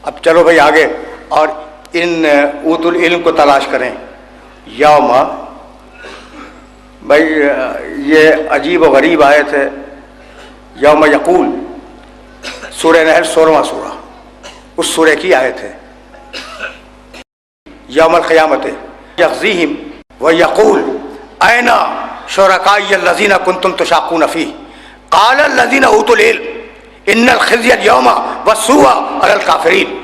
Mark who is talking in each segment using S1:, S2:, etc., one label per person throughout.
S1: اب چلو بھائی آگے، اور ان اوت العلم کو تلاش کریں. یوم، بھائی یہ عجیب و غریب آیت ہے. یوم یقول، سورہ نحل 16واں سورہ، اس سورہ کی آیت ہے. یوم القیامت یخزیہم ویقول این شرکائی الذین کنتم تشاقون فیہ قال الذین اوتوا العلم ان الخزی اليوم والسوء علی الکافرین.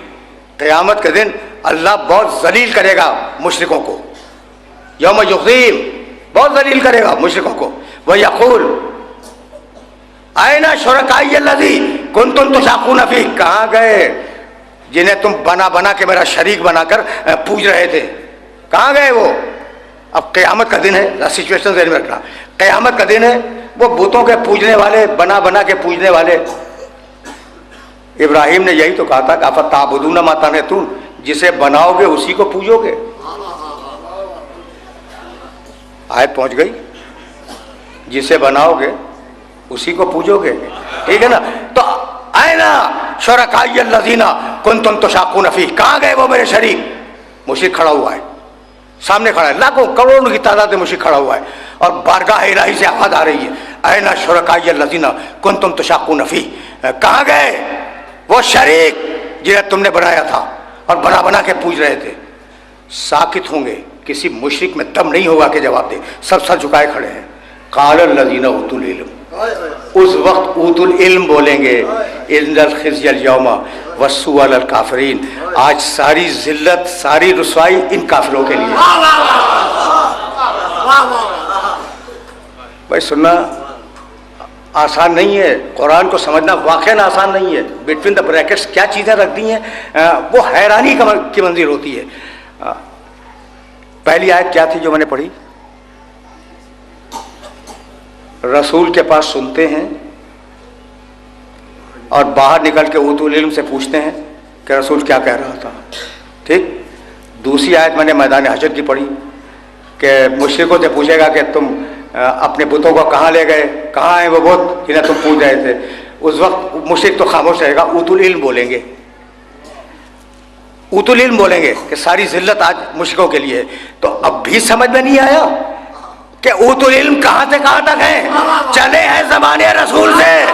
S1: قیامت کے دن اللہ بہت ذلیل کرے گا مشرکوں کو. یوم یخزیہم، بہت ذلیل کرے گا مشرکوں کو. ویقول این شرکائی الذین کنتم تشاقون فیہ، کہاں گئے جنہیں تم بنا بنا کے میرا شریک بنا کر پوج رہے تھے، کہاں گئے وہ؟ اب قیامت کا دن ہے، سچویشن ذہن میں رکھنا. قیامت کا دن ہے، وہ بتوں کے پوجنے والے، بنا بنا کے پوجنے والے. ابراہیم نے یہی تو کہا تھا کہ افتعبدون ما تنحتون، جسے بناؤ گے اسی کو پوجو گے. آیت پہنچ گئی، جسے بناؤ گے اسی کو پوجو گے. ٹھیک ہے نا؟ تو اینا شرکائی الذین کنتم تشاقون فیہ، کہاں گئے وہ میرے شریک؟ مشرک کھڑا ہوا ہے، سامنے کھڑا ہے، لاکھوں کروڑوں کی تعداد میں مشرک کھڑا ہوا ہے، اور بارگاہ الہی سے آواز آ رہی ہے اینا شرکائی الذین کنتم تشاقون فیہ، کہاں گئے وہ شریک جنہیں تم نے بنایا تھا اور بنا بنا کے پوج رہے تھے. ساکت ہوں گے، کسی مشرک میں دم نہیں ہوگا کہ جواب دے، سب سر جھکائے کھڑے ہیں. قال الذین اوتوا العلم، اس وقت اوت العلم بولیں گے ان الخزی اليوم والسوء علی الکافرین. آج ساری ذلت، ساری رسوائی ان کافروں کے لیے. بھائی سننا آسان نہیں ہے، قرآن کو سمجھنا واقعاً آسان نہیں ہے. بٹوین دا بریکٹس کیا چیزیں رکھ دی ہیں، وہ حیرانی کی منظر ہوتی ہے. پہلی آیت کیا تھی جو میں نے پڑھی؟ رسول کے پاس سنتے ہیں اور باہر نکل کے اوت العلم سے پوچھتے ہیں کہ رسول کیا کہہ رہا تھا. ٹھیک. دوسری آیت میں نے میدان حشر کی پڑھی کہ مشرکوں سے پوچھے گا کہ تم اپنے بتوں کو کہاں لے گئے، کہاں ہیں وہ بت جنہیں تم پوچھ رہے تھے. اس وقت مشرک تو خاموش رہے گا، اوت العلم بولیں گے. اوت العلم بولیں گے کہ ساری ذلت آج مشرکوں کے لیے. تو اب بھی سمجھ میں نہیں آیا کہ اوت العلم کہاں سے کہاں تک ہے؟ چلے ہیں زمانے رسول سے،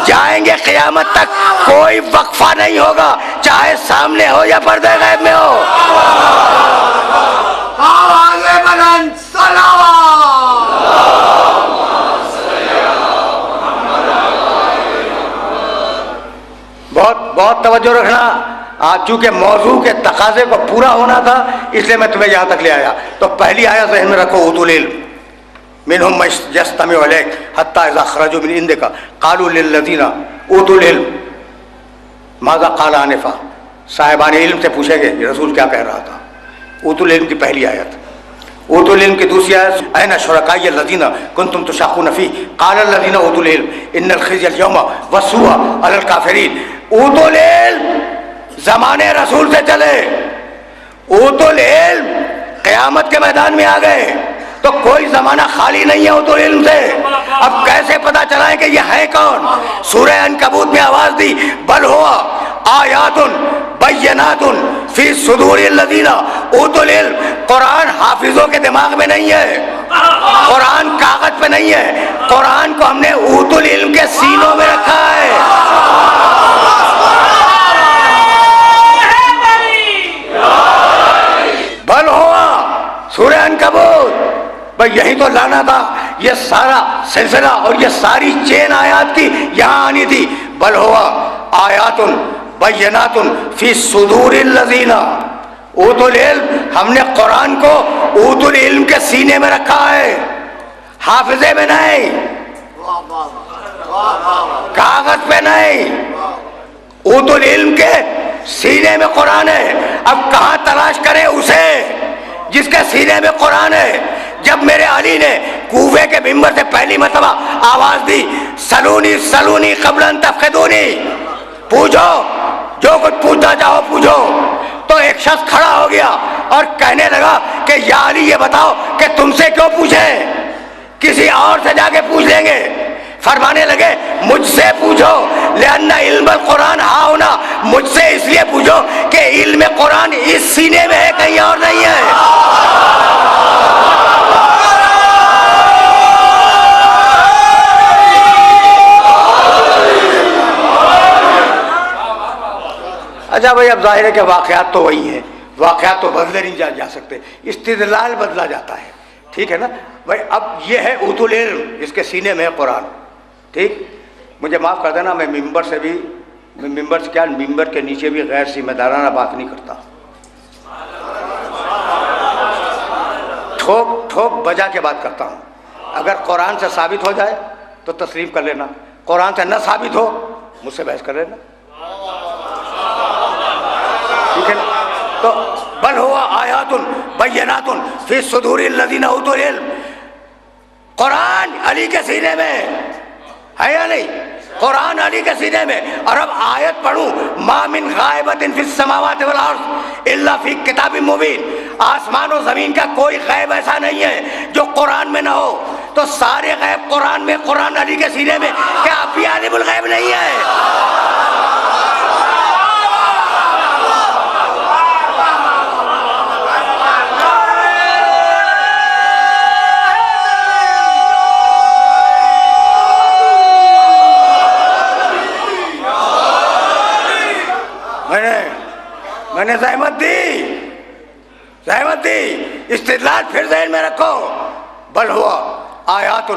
S1: جائیں گے قیامت تک، کوئی وقفہ نہیں ہوگا، چاہے سامنے ہو یا پردے غیب میں ہو.
S2: آگے بلند
S1: بہت توجہ رکھنا، چونکہ موضوع کے تقاضے کو پورا ہونا تھا اس لیے میں تمہیں یہاں تک لے آیا. تو پہلی آیت ذہن میں رکھو، اوت العلم منہم من یستمع الیک حتی اذا خرجوا من عندک قالوا للذین اوتوا العلم ماذا قال آنفا. صاحبان علم سے پوچھیں گے یہ رسول کیا کہہ رہا تھا. اوت العلم کی پہلی آیت. اوت العلم کی دوسری آیت این شرکائی الذین کنتم تشاقون فیہ قال الذین اوتوا العلم ان الخزی اليوم والسوء علی الکافرین. اوت العلم زمانے رسول سے چلے، اوت العلم قیامت کے میدان میں آ گئے، تو کوئی زمانہ خالی نہیں ہے اوت العلم سے. اب کیسے پتا چلائیں کہ یہ ہے کون؟ سورہ عنکبوت میں آواز دی بل ہوا آیات بینات فی صدور الذین اوتوا العلم. قرآن حافظوں کے دماغ میں نہیں ہے، قرآن کاغذ پہ نہیں ہے، قرآن کو ہم نے اوت العلم کے سینوں میں رکھا ہے. بل ہوا سورہ عنکبوت. بھائی یہی تو لانا تھا، یہ سارا سلسلہ اور یہ ساری چین آیات کی یہاں آنی تھی. بل ہوا آیات بینات فی صدور الذین اوتوا العلم. ہم نے قرآن کو اوت العلم کے سینے میں رکھا ہے، حافظے میں نہیں، کاغذ پہ نہیں، اوت العلم کے سینے میں قرآن ہے. اب کہاں تلاش کریں اسے جس کے سینے میں قرآن ہے؟ جب میرے علی نے کوفے کے ممبر سے پہلی مرتبہ آواز دی سلونی سلونی قبل ان تفقدونی، پوچھو جو کچھ پوچھنا چاہو پوچھو، تو ایک شخص کھڑا ہو گیا اور کہنے لگا کہ یا علی یہ بتاؤ کہ تم سے کیوں پوچھیں، کسی اور سے جا کے پوچھ لیں گے. فرمانے لگے مجھ سے پوچھو، لأن علم القرآن ہا ہونا، مجھ سے اس لیے پوچھو علم قرآن اس سینے میں ہے، کہیں اور نہیں ہے. اچھا بھائی، اب ظاہر ہے کہ واقعات تو وہی ہیں، واقعات تو بدلے نہیں جا سکتے، استدلال بدلا جاتا ہے. ٹھیک ہے نا بھائی. اب یہ ہے اوت العلم، اس کے سینے میں ہے قرآن. ٹھیک، مجھے معاف کر دینا، میں ممبر سے کیا، ممبر کے نیچے بھی غیر ذمہ دارانہ بات نہیں کرتا. ٹھوک بجا کے بات کرتا ہوں. اگر قرآن سے ثابت ہو جائے تو تسلیم کر لینا، قرآن سے نہ ثابت ہو مجھ سے بحث کر لینا. ٹھیک ہے نا. تو بل ہوا آیات بینات فی صدور الذین اوتوا العلم، قرآن علی کے سینے میں ہے یا نہیں؟ قرآن علی کے سینے میں. اور اب آیت پڑھوں، ما من غائبۃ فی السماوات والارض الا فی کتاب مبین، آسمان و زمین کا کوئی غیب ایسا نہیں ہے جو قرآن میں نہ ہو. تو سارے غیب قرآن میں، قرآن علی کے سینے میں، کیا آپ بھی عالم الغیب نہیں ہے؟ میں نے زحمت دی، استدلال پھر ذہن میں رکھو. بل ہوا آیات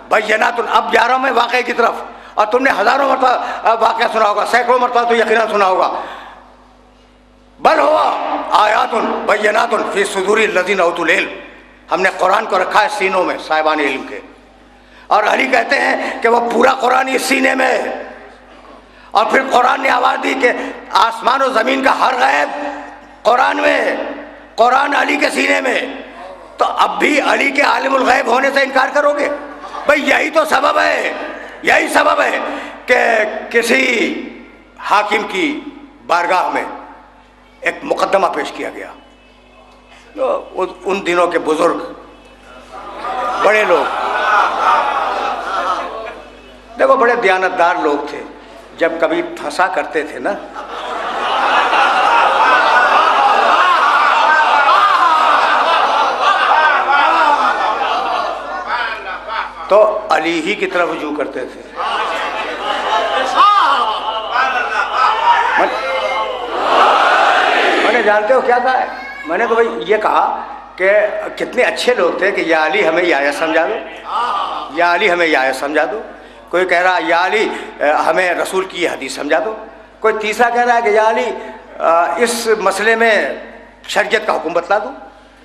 S1: بینات. اب جا رہا ہوں میں واقعے کی طرف، اور تم نے ہزاروں مرتبہ واقعہ سنا ہوگا، سینکڑوں مرتبہ تو یقیناً سنا ہوگا. بل ہوا آیات بینات فی صدور الذین اوتوا العلم، ہم نے قرآن کو رکھا ہے سینوں میں صاحبان علم کے. اور علی کہتے ہیں کہ وہ پورا قرآن اس سینے میں ہے. اور پھر قرآن نے آواز دی کہ آسمان و زمین کا ہر غیب قرآن میں ہے، قرآن علی کے سینے میں. تو اب بھی علی کے عالم الغیب ہونے سے انکار کرو گے؟ بھئی یہی تو سبب ہے، یہی سبب ہے کہ کسی حاکم کی بارگاہ میں ایک مقدمہ پیش کیا گیا. تو ان دنوں کے بزرگ بڑے لوگ، دیکھو بڑے دیانتدار لوگ تھے، جب کبھی پھنسا کرتے تھے نا، تو علی ہی کی طرف رجوع کرتے تھے. میں نے جانتے ہو کیا کہا ہے؟ میں نے تو بھائی یہ کہا کہ کتنے اچھے لوگ تھے کہ یا علی ہمیں یہ آیت سمجھا دو، یا علی ہمیں یہ آیت سمجھا دو. کوئی کہہ رہا یا علی ہمیں رسول کی یہ حدیث سمجھا دو. کوئی تیسرا کہہ رہا ہے کہ یا علی اس مسئلے میں شریعت کا حکم بتلا دو.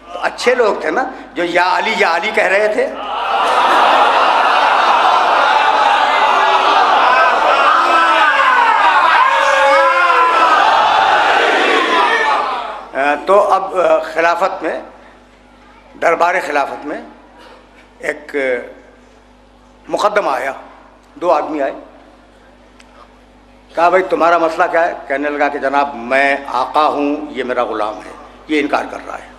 S1: تو اچھے لوگ تھے نا جو یا علی کہہ رہے تھے. تو اب خلافت میں، دربار خلافت میں ایک مقدمہ آیا، 2 آدمی آئے. کہا بھائی تمہارا مسئلہ کیا ہے؟ کہنے لگا کہ جناب میں آقا ہوں، یہ میرا غلام ہے، یہ انکار کر رہا ہے.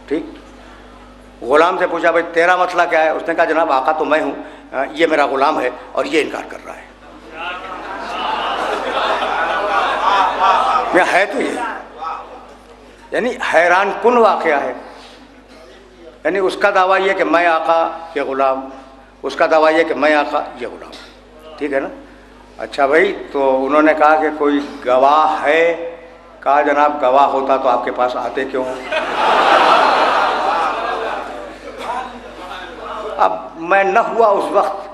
S1: ٹھیک، غلام سے پوچھا بھائی تیرا مسئلہ کیا ہے؟ اس نے کہا جناب آقا تو میں ہوں، یہ میرا غلام ہے اور یہ انکار کر رہا ہے. ہے تو یہ یعنی حیران کن واقعہ ہے. یعنی اس کا دعویٰ یہ کہ میں آقا، یہ غلام، اس کا دعویٰ یہ کہ میں آقا، یہ غلام. ٹھیک ہے نا. اچھا بھائی، تو انہوں نے کہا کہ کوئی گواہ ہے؟ کہا جناب گواہ ہوتا تو آپ کے پاس آتے کیوں؟ اب میں نہ ہوا اس وقت،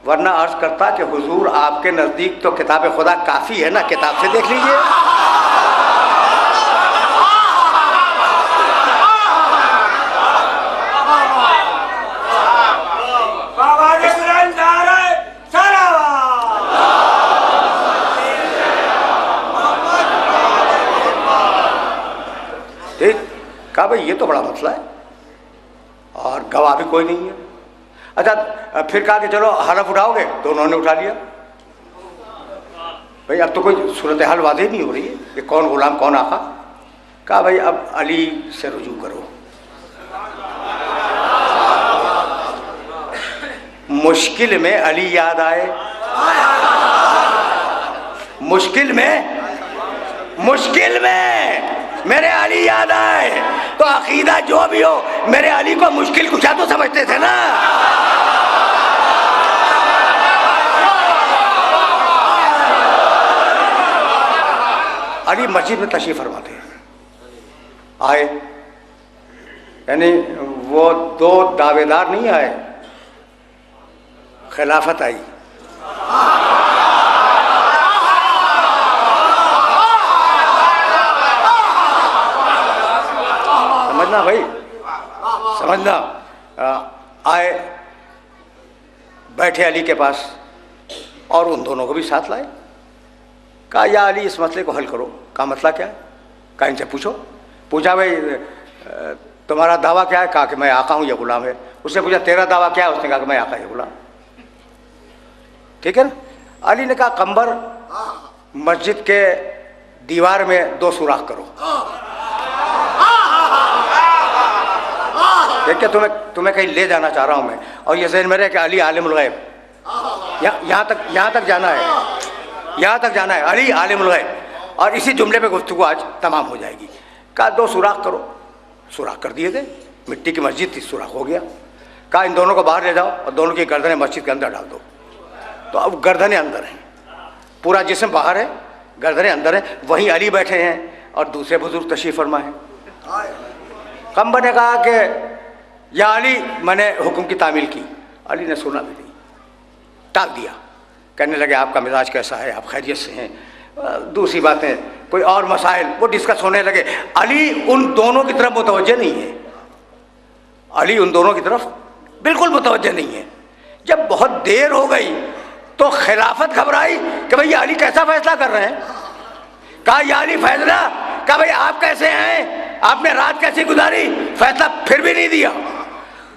S1: ورنہ عرض کرتا کہ حضور آپ کے نزدیک تو کتاب خدا کافی ہے نا، کتاب سے دیکھ لیجئے. کہا بھئی یہ تو بڑا مسئلہ ہے اور گواہ بھی کوئی نہیں ہے. اچھا پھر کہا کہ چلو حلف اٹھاؤ گے؟ تو انہوں نے اٹھا لیا. بھئی اب تو کوئی صورتحال واضح نہیں ہو رہی ہے کہ کون غلام کون آقا. کہا بھئی اب علی سے رجوع کرو. مشکل میں علی یاد آئے، مشکل میں مشکل میں میرے علی یاد آئے تو عقیدہ جو بھی ہو میرے علی کو مشکل کشا تو سمجھتے تھے نا. علی مسجد میں تشریف فرما تھے, آئے, یعنی وہ دو دعوے دار نہیں آئے, خلافت آئی. سمجھنا بھائی, سمجھنا. آئے, بیٹھے علی کے پاس اور ان دونوں کو بھی ساتھ لائے. کہا یا علی اس مسئلے کو حل کرو. کہا مسئلہ کیا ہے؟ کہا ان سے پوچھو. پوچھا بھائی تمہارا دعویٰ کیا ہے؟ کہا کہ میں آقا ہوں, یہ غلام ہے. اس نے پوچھا تیرا دعویٰ کیا ہے؟ اس نے کہا کہ میں آقا, یہ غلام. ٹھیک ہے نا. علی نے کہا قمبر مسجد کے دیوار میں 2 سوراخ کرو. دیکھ تمہیں کہیں لے جانا چاہ رہا ہوں میں, اور یہ ذہن میں رہے کہ علی عالم الغیب. یہاں تک جانا ہے, یہاں تک جانا ہے, علی عالم الغیب. اور اسی جملے پہ گفتگو آج تمام ہو جائے گی. کہا 2 سوراخ کرو. سوراخ کر دیے تھے, مٹی کی مسجد تھی, سوراخ ہو گیا. کہا ان دونوں کو باہر لے جاؤ اور دونوں کی گردنیں مسجد کے اندر ڈال دو. تو اب گردنیں اندر ہیں, پورا جسم باہر ہے, گردنیں اندر ہیں. وہیں علی بیٹھے ہیں اور دوسرے بزرگ تشریف فرما ہیں. قمبر نے کہا کہ یا علی میں نے حکم کی تعمیل کی. علی نے سنا بھی نہیں, ٹال دیا. کہنے لگے آپ کا مزاج کیسا ہے, آپ خیریت سے ہیں, دوسری باتیں کوئی اور مسائل وہ ڈسکس ہونے لگے. علی ان دونوں کی طرف متوجہ نہیں ہے, علی ان دونوں کی طرف بالکل متوجہ نہیں ہے. جب بہت دیر ہو گئی تو خلافت گھبرائی کہ بھئی علی کیسا فیصلہ کر رہے ہیں. کہا یا علی فیصلہ. کہا بھئی آپ کیسے ہیں, آپ نے رات کیسی گزاری, فیصلہ پھر بھی نہیں دیا.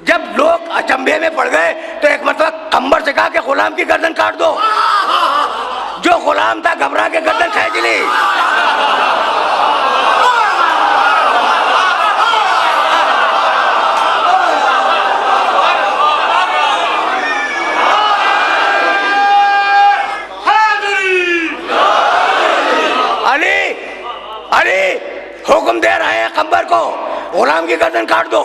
S1: جب لوگ اچنبھے میں پڑ گئے تو ایک مرتبہ قمبر سے کہا کہ غلام کی گردن کاٹ دو. جو غلام تھا گھبرا کے گردن کھینچ لی. علی حکم دے رہے ہیں قمبر کو غلام کی گردن کاٹ دو.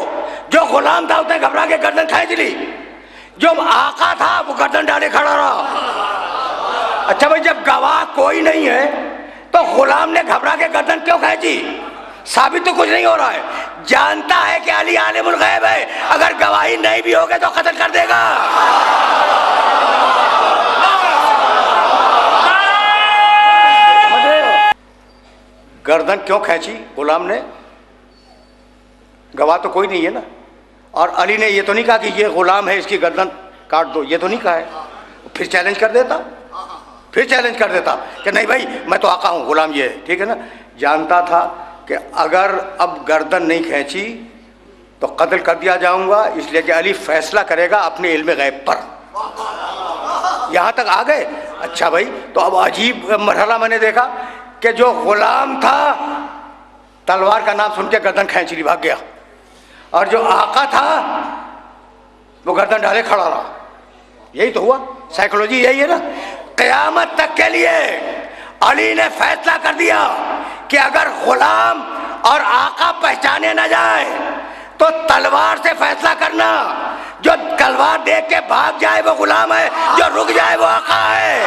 S1: جو غلام تھا اس نے گھبرا کے گردن کھینچ لی. جو آقا تھا وہ گردن ڈالے کھڑا رہا. اچھا بھائی جب گواہ کوئی نہیں ہے تو غلام نے گھبرا کے گردن کیوں کھینچی؟ ثابت تو کچھ نہیں ہو رہا ہے. جانتا ہے کہ علی عالم الغیب ہے, اگر گواہی نہیں بھی ہوگی تو قتل کر دے گا. گردن کیوں کھینچی غلام نے؟ گواہ تو کوئی نہیں ہے نا. اور علی نے یہ تو نہیں کہا کہ یہ غلام ہے اس کی گردن کاٹ دو, یہ تو نہیں کہا ہے. پھر چیلنج کر دیتا, پھر چیلنج کر دیتا کہ نہیں بھائی میں تو آقا ہوں, غلام یہ ہے. ٹھیک ہے نا. جانتا تھا کہ اگر اب گردن نہیں کھینچی تو قتل کر دیا جاؤں گا, اس لیے کہ علی فیصلہ کرے گا اپنے علم غیب پر. یہاں تک آ گئے. اچھا بھائی تو اب عجیب مرحلہ میں نے دیکھا کہ جو غلام تھا تلوار کا نام سن کے گردن کھینچ لی, بھاگ گیا. اور جو آقا تھا وہ گردن ڈالے کھڑا رہا. یہی تو ہوا, سائیکولوجی یہی ہے نا. قیامت تک کے لیے علی نے فیصلہ کر دیا کہ اگر غلام اور آقا پہچانے نہ جائے تو تلوار سے فیصلہ کرنا. جو تلوار دیکھ کے بھاگ جائے وہ غلام ہے, جو رک جائے وہ آقا ہے.